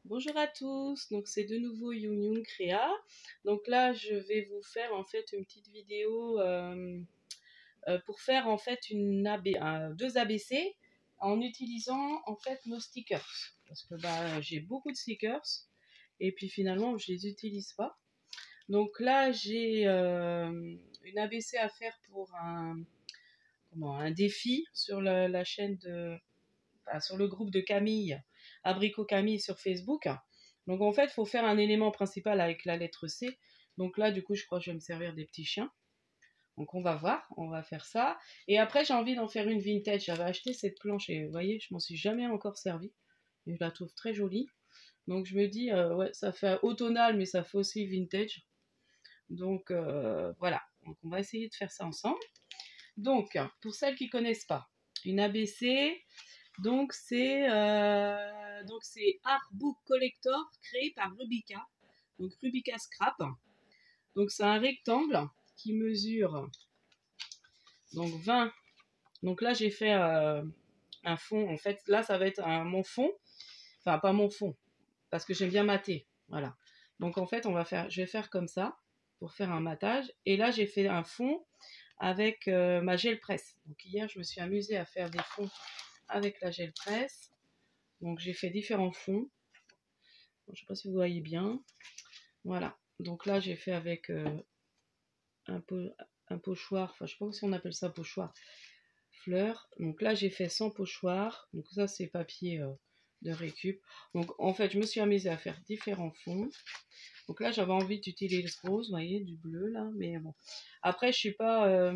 Bonjour à tous, donc c'est de nouveau Young Young Créa. Donc là, je vais vous faire en fait une petite vidéo pour faire en fait deux ABC en utilisant en fait nos stickers. Parce que j'ai beaucoup de stickers et puis finalement je les utilise pas. Donc là, j'ai une ABC à faire pour un défi sur la chaîne sur le groupe de Camille, Abricot Camille sur Facebook. Donc en fait, il faut faire un élément principal avec la lettre C. Donc là, du coup, je crois que je vais me servir des petits chiens. Donc on va voir, on va faire ça. Et après, j'ai envie d'en faire une vintage. J'avais acheté cette planche et vous voyez, je m'en suis jamais encore servi. Et je la trouve très jolie. Donc je me dis, ouais, ça fait automnal, mais ça fait aussi vintage. Donc voilà, donc on va essayer de faire ça ensemble. Donc, pour celles qui ne connaissent pas, une ABC, donc c'est Artbook Collector créé par Rubica. Donc Rubica Scrap. Donc c'est un rectangle qui mesure donc 20. Donc là j'ai fait un fond. En fait là ça va être mon fond. Enfin pas mon fond parce que j'aime bien mater. Voilà. Donc en fait je vais faire comme ça pour faire un matage. Et là j'ai fait un fond avec ma gel presse. Donc hier je me suis amusée à faire des fonds avec la gel presse. Donc j'ai fait différents fonds. Je ne sais pas si vous voyez bien. Voilà. Donc là j'ai fait avec un pochoir. Enfin je ne sais pas si on appelle ça pochoir. Fleurs. Donc là j'ai fait sans pochoir. Donc ça c'est papier de récup. Donc en fait je me suis amusée à faire différents fonds. Donc là j'avais envie d'utiliser le rose, vous voyez, du bleu là. Mais bon. Après je suis pas...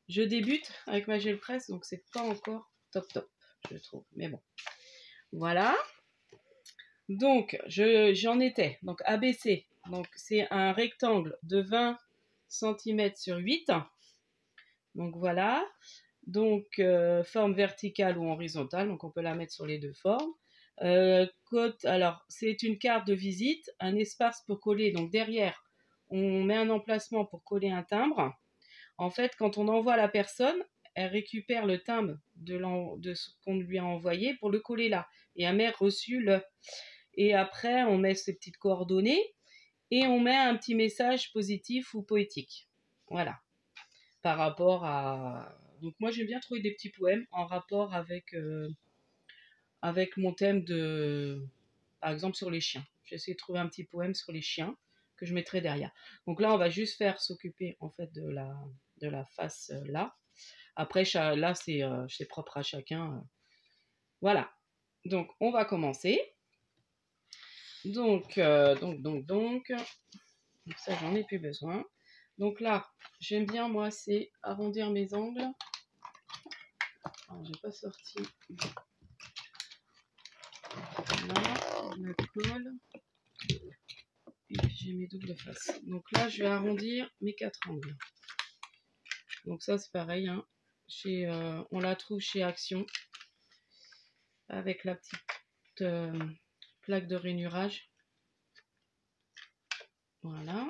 je débute avec ma gel presse. Donc c'est pas encore top je trouve. Mais bon. Voilà. Donc, j'en étais. Donc, ABC. Donc, c'est un rectangle de 20 cm sur 8. Donc, voilà. Donc, forme verticale ou horizontale. Donc, on peut la mettre sur les deux formes. Alors, c'est une carte de visite, un espace pour coller. Donc, derrière, on met un emplacement pour coller un timbre. En fait, quand on envoie à la personne, elle récupère le timbre de ce qu'on lui a envoyé pour le coller là. Et elle met reçu le... Et après, on met ces petites coordonnées et on met un petit message positif ou poétique. Voilà. Par rapport à... Donc moi, j'aime bien trouver des petits poèmes en rapport avec mon thème de... Par exemple, sur les chiens. J'essaie de trouver un petit poème sur les chiens que je mettrai derrière. Donc là, on va juste faire s'occuper en fait de la face là. Après, là, c'est propre à chacun. Voilà. Donc, on va commencer. Donc ça, j'en ai plus besoin. Donc là, j'aime bien, moi, c'est arrondir mes angles. Alors, j'ai pas sorti. Là, je la colle. Et puis, j'ai mes doubles faces. Donc là, je vais arrondir mes 4 angles. Donc ça, c'est pareil. Hein. On la trouve chez Action. Avec la petite plaque de rainurage. Voilà.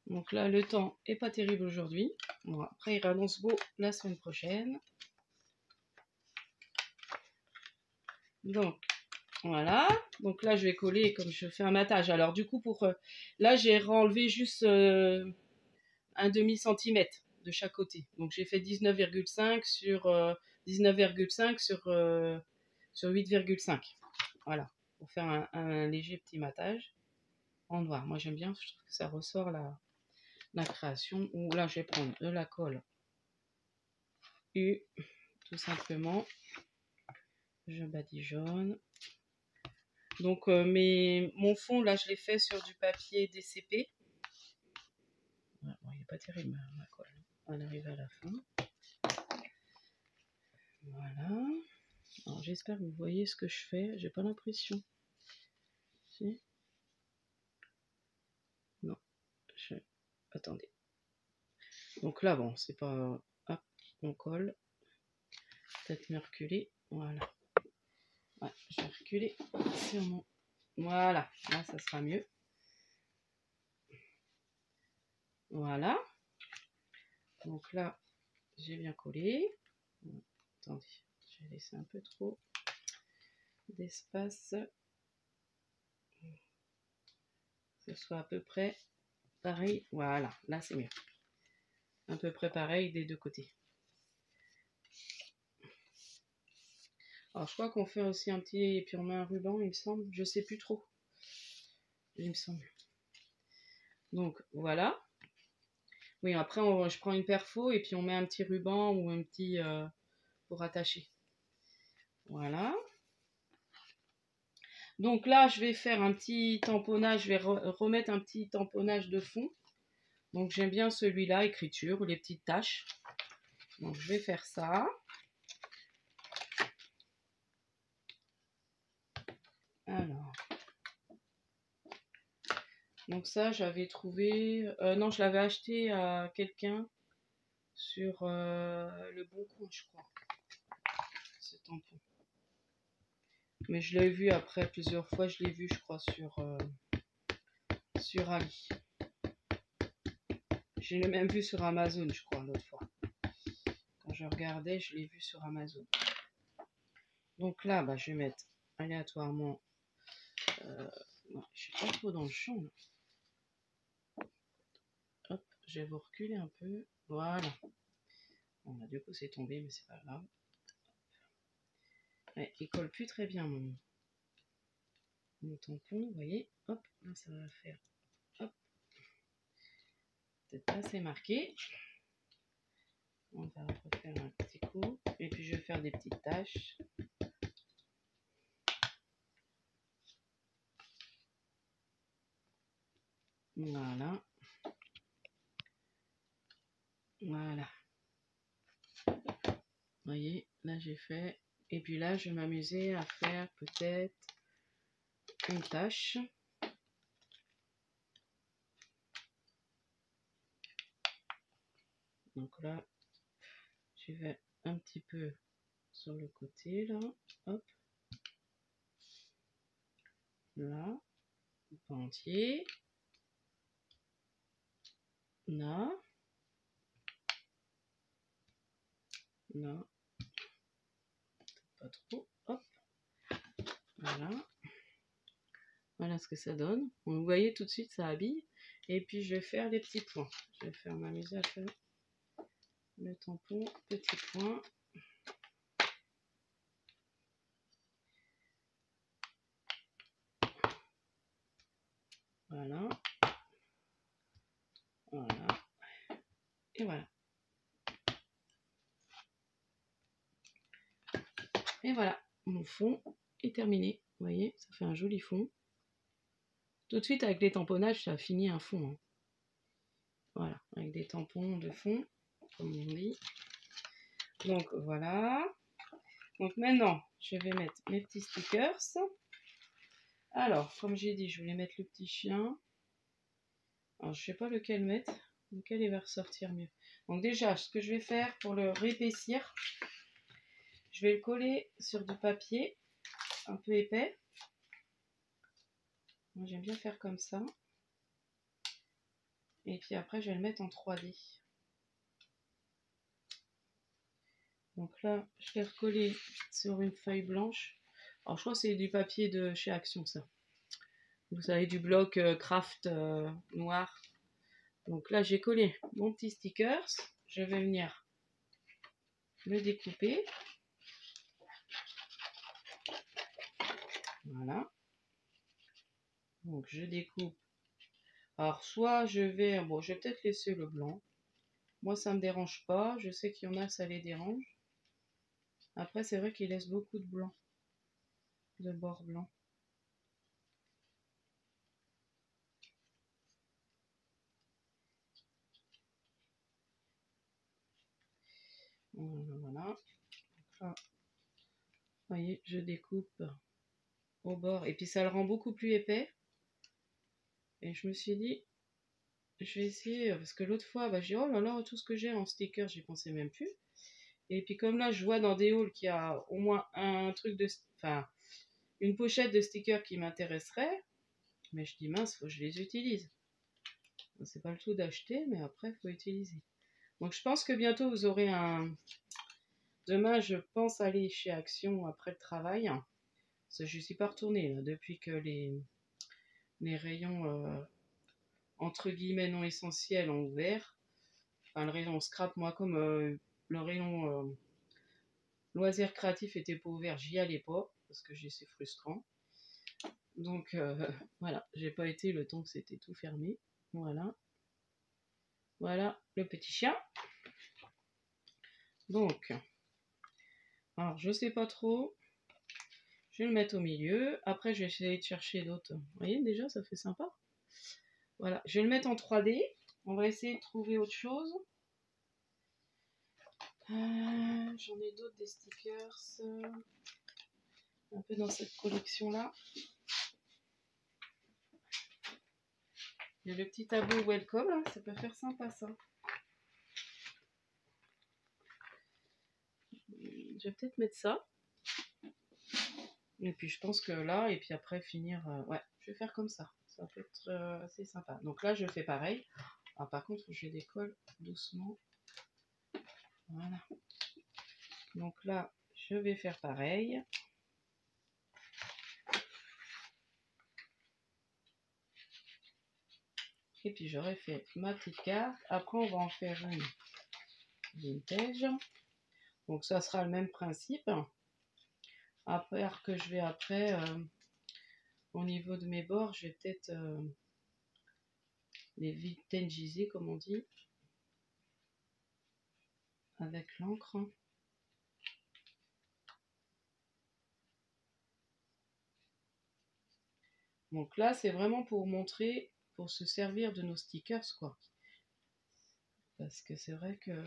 Donc là, le temps est pas terrible aujourd'hui. Bon, après, il annonce beau la semaine prochaine. Donc, voilà. Donc là, je vais coller comme je fais un matage. Alors du coup, là, j'ai enlevé juste un demi-centimètre de chaque côté. Donc j'ai fait 19,5 sur 19,5 sur 8,5. Voilà. Pour faire un léger petit matage en noir. Moi, j'aime bien. Je trouve que ça ressort la création. Ou là, je vais prendre de la colle U, tout simplement. Je badigeonne. Donc mon fond là je l'ai fait sur du papier DCP. Ouais, bon, il n'est pas terrible ma colle. On arrive à la fin. Voilà. Alors j'espère que vous voyez ce que je fais. J'ai pas l'impression. Si. Non. Attendez. Donc là bon c'est pas. Hop, on colle. Peut-être me reculer. Voilà. Ouais, je vais reculer sur mon. Voilà. Là ça sera mieux. Voilà. Donc là, j'ai bien collé. Attendez, je vais laisser un peu trop d'espace. Que ce soit à peu près pareil. Voilà, là c'est mieux. À peu près pareil des deux côtés. Alors je crois qu'on fait aussi un petit... Et puis on met un ruban, il me semble. Je sais plus trop. Il me semble. Donc voilà. Oui, après je prends une perfo et puis on met un petit ruban ou un petit... pour attacher. Voilà. Donc là, je vais faire un petit tamponnage. Je vais remettre un petit tamponnage de fond. Donc j'aime bien celui-là, écriture, ou les petites taches. Donc je vais faire ça. Alors. Donc ça, j'avais trouvé... non, je l'avais acheté à quelqu'un sur le Bon Coin, je crois. Ce tampon. Mais je l'ai vu après plusieurs fois. Je l'ai vu, je crois, sur Ali. Je l'ai même vu sur Amazon, je crois, l'autre fois. Quand je regardais, je l'ai vu sur Amazon. Donc là, bah, je vais mettre aléatoirement... non, je suis pas trop dans le champ, là. Hop, je vais vous reculer un peu. Voilà. Bon, bah, du coup, c'est tombé, mais c'est pas grave. Ouais, il colle plus très bien, mon tampon, vous voyez. Hop, là, ça va faire... Hop. Peut-être pas assez marqué. On va refaire un petit coup. Et puis, je vais faire des petites taches. Voilà. Voilà. Vous voyez, là j'ai fait. Et puis là, je vais m'amuser à faire peut-être une tache. Donc là, je vais un petit peu sur le côté là. Hop. Là. Pas entier. Là. Là. Pas trop. Hop. Voilà. Voilà ce que ça donne. Vous voyez tout de suite, ça habille. Et puis je vais faire les petits points. Je vais faire m'amuser à faire le tampon, petit point. Voilà. Voilà. Et voilà. Et voilà. Mon fond est terminé. Vous voyez, ça fait un joli fond. Tout de suite, avec les tamponnages, ça finit un fond. Hein. Voilà, avec des tampons de fond, comme on dit. Donc voilà. Donc maintenant, je vais mettre mes petits stickers. Alors, comme j'ai dit, je voulais mettre le petit chien. Alors, je ne sais pas lequel mettre. Lequel il va ressortir mieux. Donc déjà, ce que je vais faire pour le réépaissir, je vais le coller sur du papier un peu épais. Moi, j'aime bien faire comme ça. Et puis après, je vais le mettre en 3D. Donc là, je l'ai recollé sur une feuille blanche. Alors, je crois que c'est du papier de chez Action, ça. Vous savez, du bloc craft noir. Donc là, j'ai collé mon petit stickers. Je vais venir le découper. Voilà. Donc, je découpe. Alors, soit je vais... Bon, je vais peut-être laisser le blanc. Moi, ça ne me dérange pas. Je sais qu'il y en a, ça les dérange. Après, c'est vrai qu'il laisse beaucoup de blanc. De bord blanc. Voilà. Donc là, vous voyez, je découpe au bord. Et puis, ça le rend beaucoup plus épais. Et je me suis dit, je vais essayer, parce que l'autre fois, bah, j'ai dit, oh là là, tout ce que j'ai en sticker, j'y pensais même plus. Et puis comme là, je vois dans des hauls qu'il y a au moins un truc de... Enfin, une pochette de stickers qui m'intéresserait. Mais je dis, mince, faut que je les utilise. C'est pas le tout d'acheter, mais après, il faut utiliser. Donc je pense que bientôt, vous aurez un Demain, je pense aller chez Action après le travail. Parce que je ne suis pas retournée là, depuis que les rayons entre guillemets non essentiels ont ouvert. Enfin, le rayon scrap, moi, comme le rayon loisirs créatifs était pas ouvert, j'y allais pas, parce que c'est frustrant. Donc, voilà, j'ai pas été le temps que c'était tout fermé. Voilà. Voilà le petit chien. Donc, alors, je sais pas trop. Je vais le mettre au milieu. Après, je vais essayer de chercher d'autres. Vous voyez, déjà, ça fait sympa. Voilà, je vais le mettre en 3D. On va essayer de trouver autre chose. J'en ai d'autres, des stickers. Un peu dans cette collection-là. Il y a le petit tableau Welcome, là. Ça peut faire sympa, ça. Je vais peut-être mettre ça. Et puis, je pense que là, et puis après, finir... ouais, je vais faire comme ça. Ça peut être assez sympa. Donc là, je fais pareil. Ah, par contre, je décolle doucement. Voilà. Donc là, je vais faire pareil. Et puis j'aurais fait ma petite carte. Après, on va en faire une vintage. Donc ça sera le même principe. Après, que je vais après, au niveau de mes bords, je vais peut-être les vintagiser, comme on dit, avec l'encre. Donc là, c'est vraiment pour montrer, pour se servir de nos stickers, quoi. Parce que c'est vrai que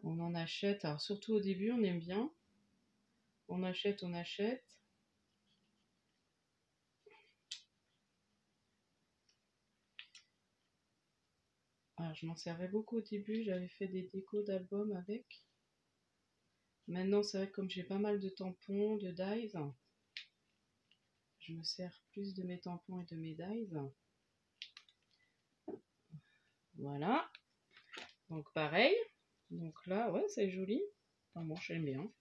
on en achète. Alors surtout au début, on aime bien. On achète, on achète. Alors, je m'en servais beaucoup au début. J'avais fait des décos d'albums avec. Maintenant, c'est vrai que comme j'ai pas mal de tampons, de dies, je me sers plus de mes tampons et de mes dies. Voilà. Donc pareil. Donc là, ouais, c'est joli. Enfin bon, j'aime bien.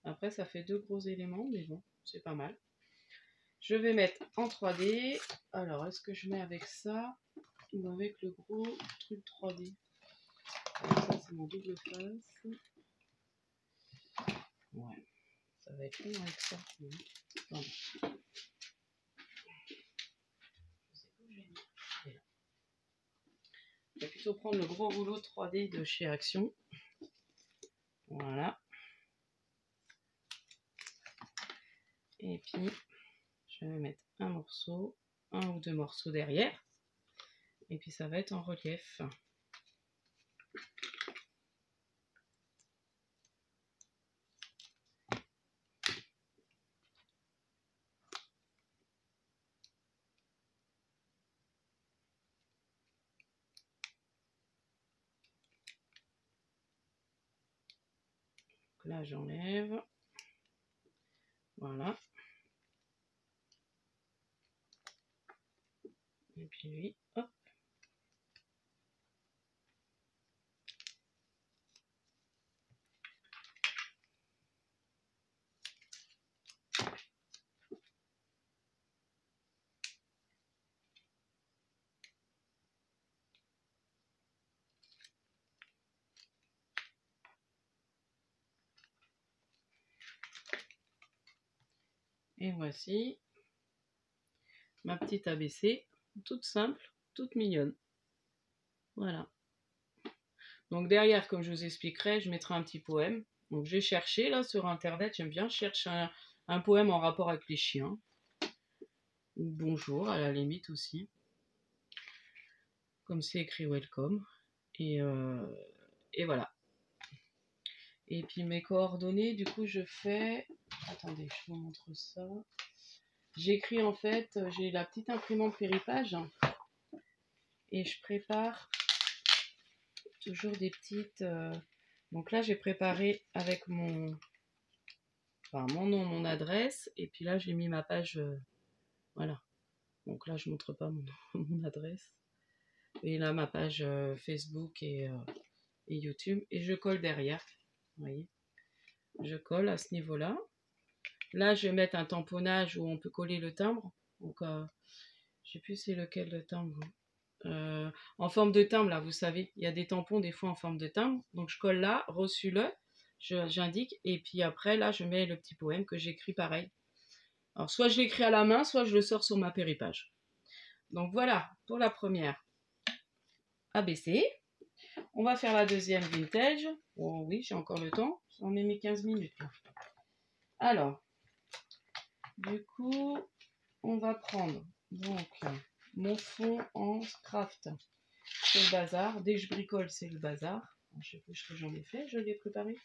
Après, ça fait 2 gros éléments, mais bon, c'est pas mal. Je vais mettre en 3D. Alors, est-ce que je mets avec ça ou avec le gros truc 3D? Alors, ça, c'est mon double face. Ouais, ça va être long avec ça. Attendez. Je vais plutôt prendre le gros rouleau 3D de chez Action. Voilà. Et puis, je vais mettre un morceau, 1 ou 2 morceaux derrière. Et puis, ça va être en relief. Donc là, j'enlève. Voilà. Et puis lui, hop. Et voici ma petite ABC, toute simple, toute mignonne. Voilà. Donc derrière, comme je vous expliquerai, je mettrai un petit poème. Donc j'ai cherché là sur internet, j'aime bien chercher un poème en rapport avec les chiens. Ou bonjour à la limite aussi. Comme c'est écrit welcome. Et voilà. Et puis mes coordonnées, du coup je fais... Attendez, je vous montre ça. J'écris en fait, j'ai la petite imprimante Péripage. Et je prépare toujours des petites... Donc là j'ai préparé avec mon nom, mon adresse. Et puis là j'ai mis ma page... voilà. Donc là je montre pas mon adresse. Et là ma page Facebook et et YouTube. Et je colle derrière. Vous voyez, je colle à ce niveau-là. Là, je vais mettre un tamponnage où on peut coller le timbre. Donc, je ne sais plus c'est lequel le timbre. En forme de timbre, là, vous savez, il y a des tampons des fois en forme de timbre. Donc, je colle là, reçu-le, j'indique. Et puis après, là, je mets le petit poème que j'écris pareil. Alors, soit je l'écris à la main, soit je le sors sur ma péripage. Donc, voilà pour la première ABC. On va faire la deuxième vintage. Oh oui, j'ai encore le temps. J'en ai mis 15 minutes. Là. Alors, du coup, on va prendre donc mon fond en craft. C'est le bazar. Dès que je bricole, c'est le bazar. Je sais plus ce que j'en ai fait. Je l'ai préparé.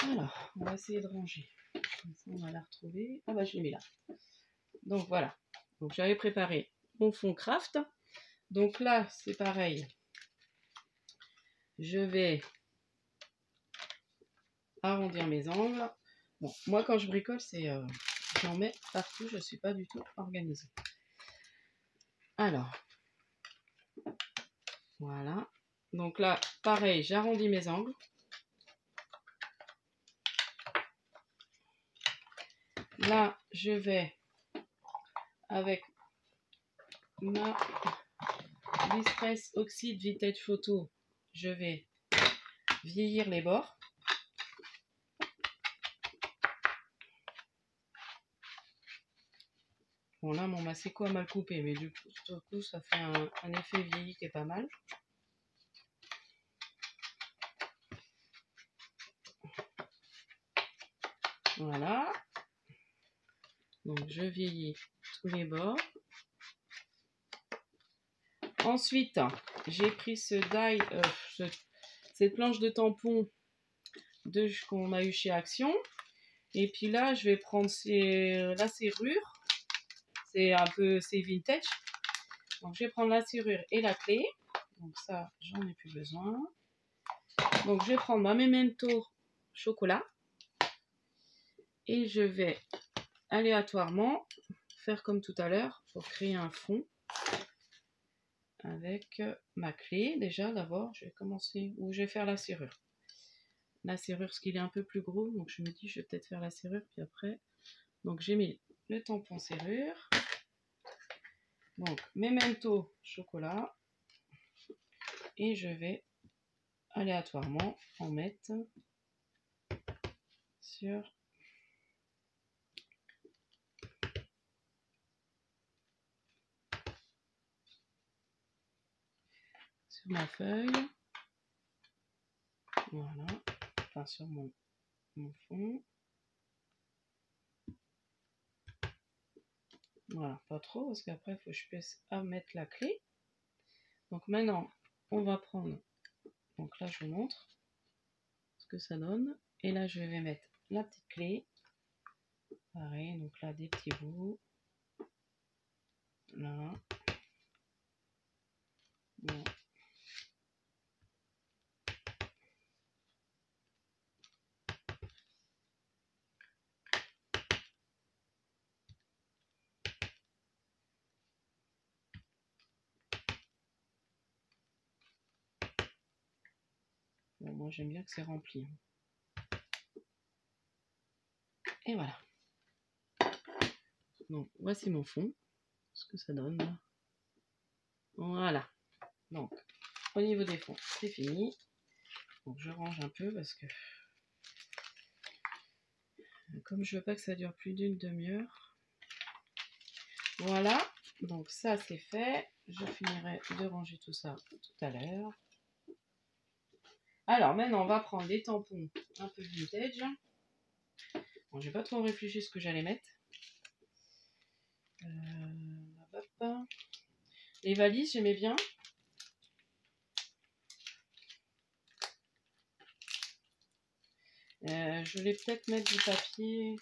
Alors, on va essayer de ranger. Comme ça, on va la retrouver. Ah bah, je l'ai mis là. Donc, voilà. Donc, j'avais préparé mon fond craft. Donc là, c'est pareil. Je vais arrondir mes angles. Bon, moi, quand je bricole, c'est j'en mets partout. Je ne suis pas du tout organisée. Alors, voilà. Donc là, pareil, j'arrondis mes angles. Là, je vais, avec ma Distress Oxide Vintage Photo, je vais vieillir les bords. Bon, là, mon massicot a mal coupé, mais du coup, ça fait un effet vieilli qui est pas mal. Voilà. Donc, je vieillis tous les bords. Ensuite, j'ai pris cette planche de tampon qu'on a eu chez Action. Et puis là, je vais prendre la serrure. C'est vintage. Donc, je vais prendre la serrure et la clé. Donc ça, j'en ai plus besoin. Donc, je vais prendre ma Memento chocolat. Et je vais aléatoirement faire comme tout à l'heure pour créer un fond. Avec ma clé, déjà, d'abord, je vais commencer, où je vais faire la serrure. La serrure, parce qu'il est un peu plus gros, donc je me dis, je vais peut-être faire la serrure, puis après. Donc, j'ai mis le tampon serrure. Donc, Memento chocolat. Et je vais aléatoirement en mettre sur ma feuille. Voilà. Enfin, sur mon fond. Voilà, pas trop, parce qu'après, il faut que je puisse mettre la clé. Donc maintenant, on va prendre, donc là, je vous montre ce que ça donne. Et là, je vais mettre la petite clé. Pareil, donc là, des petits bouts. Là. Bon. Bon, moi, j'aime bien que c'est rempli. Et voilà. Donc, voici mon fond. Ce que ça donne, là. Voilà. Donc, au niveau des fonds, c'est fini. Donc, je range un peu parce que comme je veux pas que ça dure plus d'une demi-heure. Voilà. Donc, ça, c'est fait. Je finirai de ranger tout ça tout à l'heure. Alors, maintenant, on va prendre des tampons un peu vintage. Bon, j'ai pas trop réfléchi ce que j'allais mettre. Les valises, j'aimais bien. Je vais peut-être mettre du papier.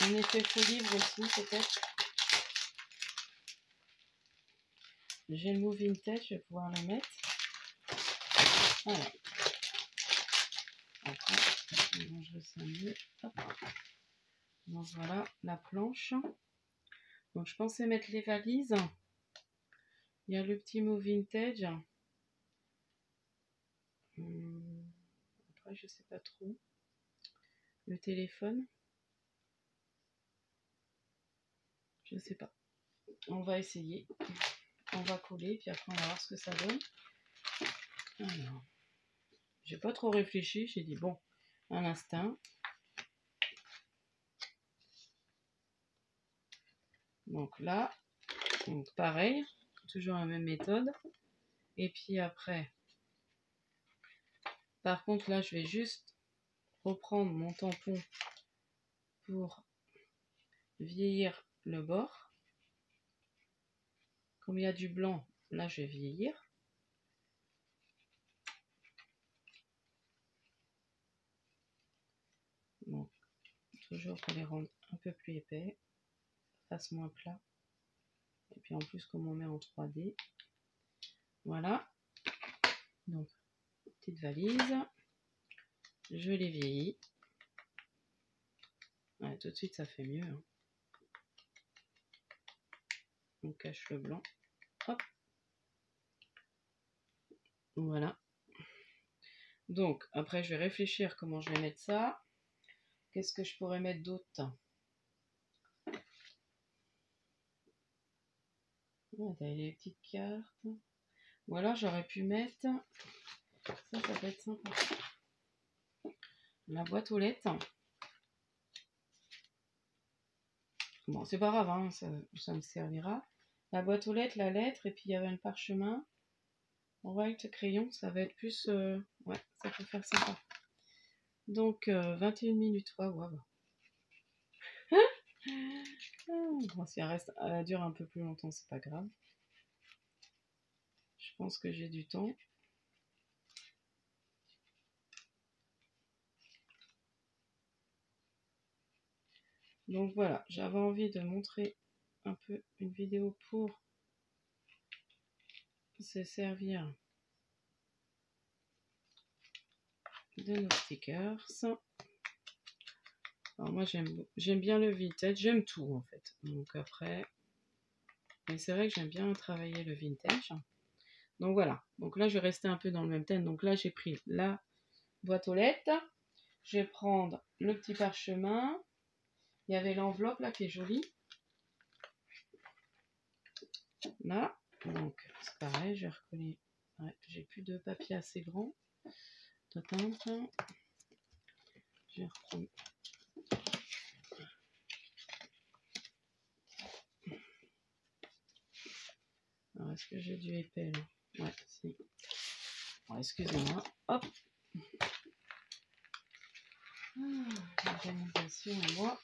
Un effet faux livre aussi, peut-être. J'ai le mot vintage, je vais pouvoir le mettre. Voilà. Après, je rangerai ça mieux. Hop. Donc voilà la planche. Donc je pensais mettre les valises. Il y a le petit mot vintage. Après, je sais pas trop. Le téléphone. Je sais pas. On va essayer. On va coller, puis après on va voir ce que ça donne. Alors, j'ai pas trop réfléchi. J'ai dit bon, un instinct. Donc là, donc pareil, toujours la même méthode. Et puis après, par contre là, je vais juste reprendre mon tampon pour vieillir le bord. Comme il y a du blanc, là je vais vieillir. Donc, toujours pour les rendre un peu plus épais, fasse moins plat. Et puis en plus, comme on met en 3D, voilà. Donc, petite valise. Je les vieillis. Ouais, tout de suite, ça fait mieux. Hein. On cache le blanc. Hop. Voilà. Donc, après, je vais réfléchir comment je vais mettre ça. Qu'est-ce que je pourrais mettre d'autre? Oh, t'as les petites cartes. Ou alors, j'aurais pu mettre... Ça peut être sympa. La boîte aux lettres. Bon, c'est pas grave, hein, ça me servira. La boîte aux lettres, la lettre, et puis il y avait un parchemin. White crayon, ça va être plus... ouais, ça peut faire sympa. Donc, 21 minutes. Waouh. Bon, si elle dure un peu plus longtemps, c'est pas grave. Je pense que j'ai du temps. Donc voilà, j'avais envie de montrer un peu une vidéo pour se servir de nos stickers. Alors moi j'aime bien le vintage, j'aime tout en fait. Donc après, mais c'est vrai que j'aime bien travailler le vintage. Donc voilà, donc là je vais rester un peu dans le même thème. Donc là j'ai pris la boîte aux lettres, je vais prendre le petit parchemin. Il y avait l'enveloppe là qui est jolie. Là, donc c'est pareil, je vais recoller. Ouais, j'ai plus de papier assez grand. Je vais reprendre. Alors, est-ce que j'ai du épais là? Ouais, si. Bon, excusez-moi. Hop. L'organisation à moi.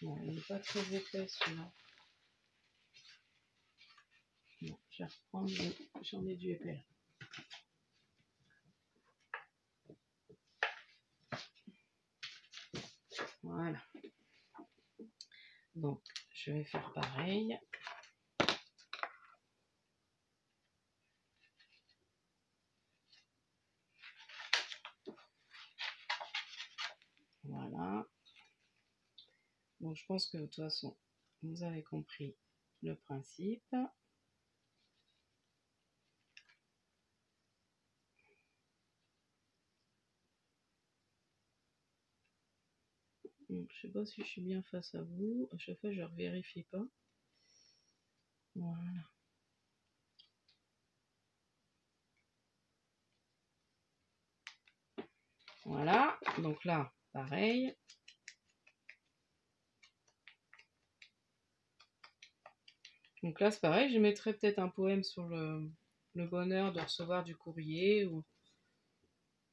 Bon, il n'est pas très épais celui-là. Bon, je vais reprendre. J'en ai du épais là. Voilà. Donc, je vais faire pareil. Voilà. Donc, je pense que de toute façon, vous avez compris le principe. Donc, je sais pas si je suis bien face à vous. À chaque fois, je ne vérifie pas. Voilà. Voilà. Donc là, pareil. Donc là, c'est pareil. Je mettrai peut-être un poème sur le bonheur de recevoir du courrier ou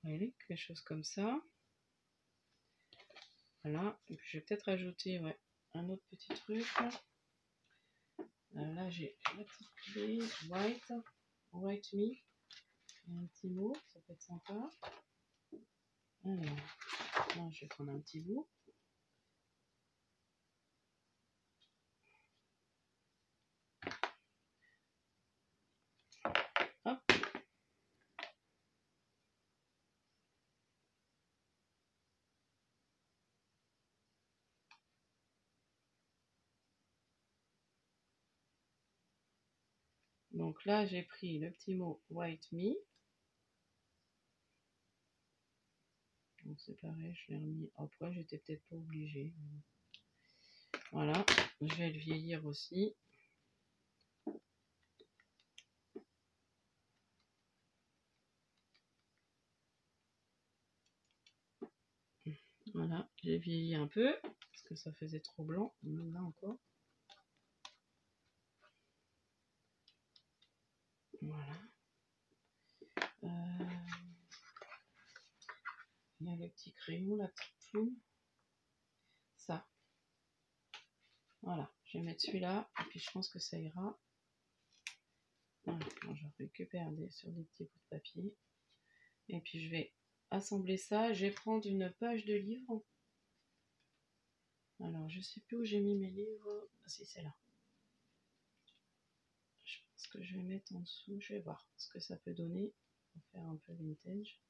allez, quelque chose comme ça. Voilà. Et puis, je vais peut-être ajouter ouais, un autre petit truc. Là, j'ai la petite clé white. White me. Un petit mot. Ça peut être sympa. Alors, là, je vais prendre un petit bout. Hop. Donc là, j'ai pris le petit mot White Me. Donc c'est pareil, je l'ai remis. Après, j'étais peut-être pas obligée. Voilà, je vais le vieillir aussi. Voilà, j'ai vieilli un peu parce que ça faisait trop blanc. Même là encore. Voilà. Il y a le petit crayon, la petite plume. Ça. Voilà, je vais mettre celui-là. Et puis je pense que ça ira. Voilà, je récupère sur des petits bouts de papier. Et puis je vais assembler ça. Je vais prendre une page de livre. Alors, je sais plus où j'ai mis mes livres. Ah, si, c'est là. Je pense que je vais mettre en dessous. Je vais voir ce que ça peut donner. On va faire un peu vintage.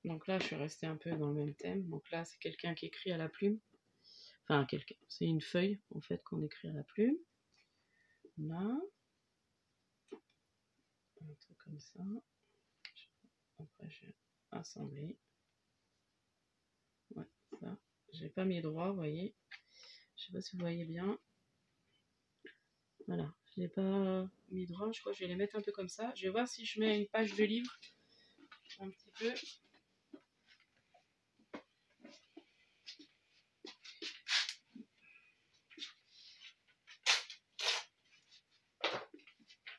Donc là, je suis restée un peu dans le même thème. Donc là, c'est quelqu'un qui écrit à la plume. Enfin, c'est une feuille, en fait, qu'on écrit à la plume. Là. Un truc comme ça. Après, je vais assembler. Ouais, ça. J'ai pas mis droit, vous voyez. Je sais pas si vous voyez bien. Voilà, je n'ai pas mis droit. Je crois que je vais les mettre un peu comme ça. Je vais voir si je mets une page de livre. Un petit peu.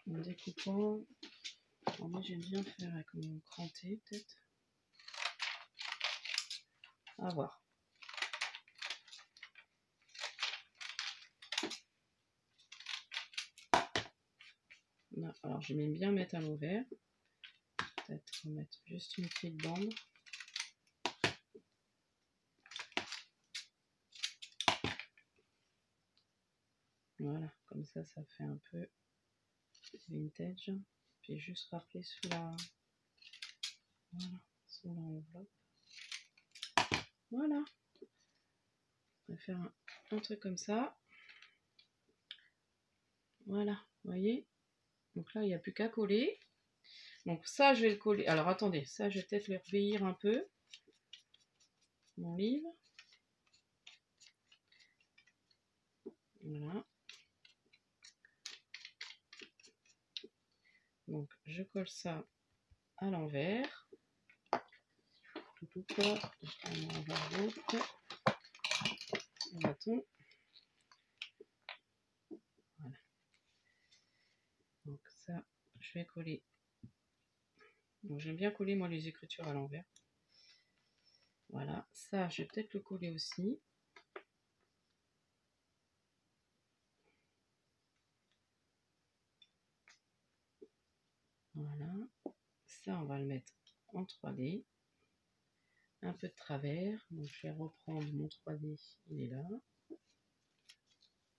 En découpant. Alors moi j'aime bien faire avec mon cranté peut-être. À voir. Non, alors j'aime bien mettre à l'envers. Peut-être mettre juste une petite bande. Voilà, comme ça fait un peu vintage. Puis juste rappeler sous la... Voilà, sous l'enveloppe. Voilà. On va faire un truc comme ça. Voilà, vous voyez. Donc là, il n'y a plus qu'à coller. Donc ça, je vais le coller. Alors attendez, ça, je vais peut-être le revieillir un peu. Mon livre. Voilà. Donc je colle ça à l'envers. Tout quoi. Je vais en avoir d'autres. Le bâton. Voilà. Donc ça, je vais coller. Donc j'aime bien coller moi les écritures à l'envers. Voilà, ça je vais peut-être le coller aussi. Voilà, ça on va le mettre en 3D. Un peu de travers, donc je vais reprendre mon 3D, il est là.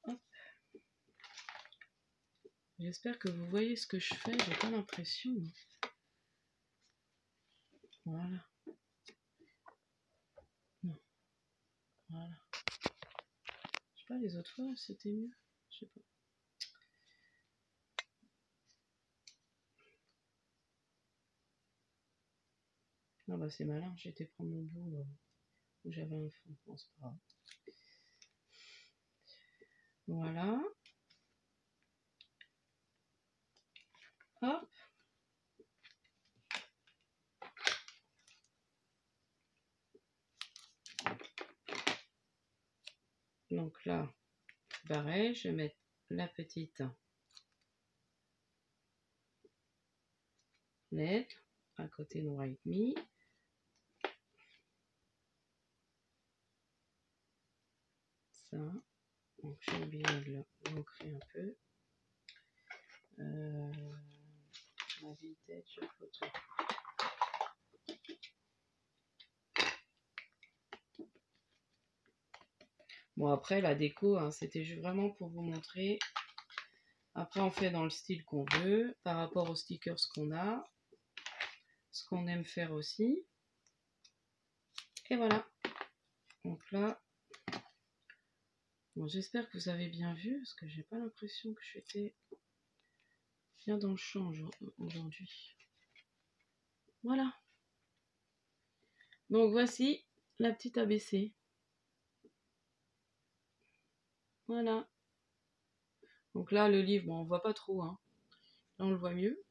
Hop. J'espère que vous voyez ce que je fais, j'ai pas l'impression. Voilà. Non. Voilà. Je sais pas, les autres fois c'était mieux. Je sais pas. Non bah c'est malin, j'ai été prendre mon bout où j'avais un fond. Bon, c'est pas grave. Voilà. Hop. Donc là, pareil, je vais mettre la petite lettre à côté de Write Me. Ça. Donc j'ai oublié de l'ancrer un peu. Ma vintage photo. Bon après la déco, hein, c'était vraiment pour vous montrer. Après on fait dans le style qu'on veut, par rapport aux stickers qu'on a, ce qu'on aime faire aussi. Et voilà. Donc là, bon, j'espère que vous avez bien vu, parce que j'ai pas l'impression que j'étais bien dans le champ aujourd'hui. Voilà. Donc voici la petite ABC. Voilà. Donc là, le livre, bon, on voit pas trop, hein. Là, on le voit mieux.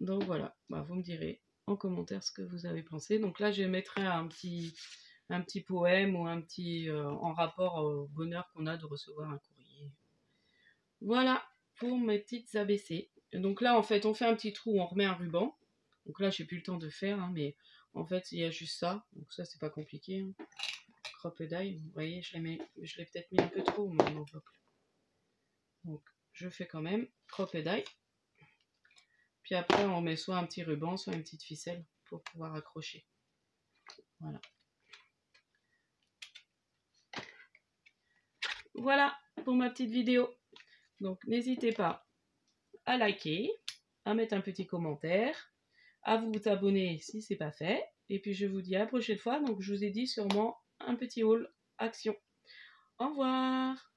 Donc voilà, bah, vous me direz en commentaire ce que vous avez pensé. Donc là, je mettrai un petit poème ou un petit en rapport au bonheur qu'on a de recevoir un courrier. Voilà pour mes petites ABC. Et donc là, en fait, on fait un petit trou, on remet un ruban. Donc là, j'ai plus le temps de faire, hein, mais en fait, il y a juste ça. Donc ça, c'est pas compliqué. Hein. Crop-a-dye, vous voyez, je l'ai peut-être mis un peu trop, mon enveloppe. Donc, je fais quand même crop-a-dye. Puis après, on met soit un petit ruban, soit une petite ficelle pour pouvoir accrocher. Voilà. Voilà pour ma petite vidéo. Donc, n'hésitez pas à liker, à mettre un petit commentaire, à vous abonner si ce n'est pas fait. Et puis, je vous dis à la prochaine fois. Donc, je vous ai dit sûrement un petit haul action. Au revoir!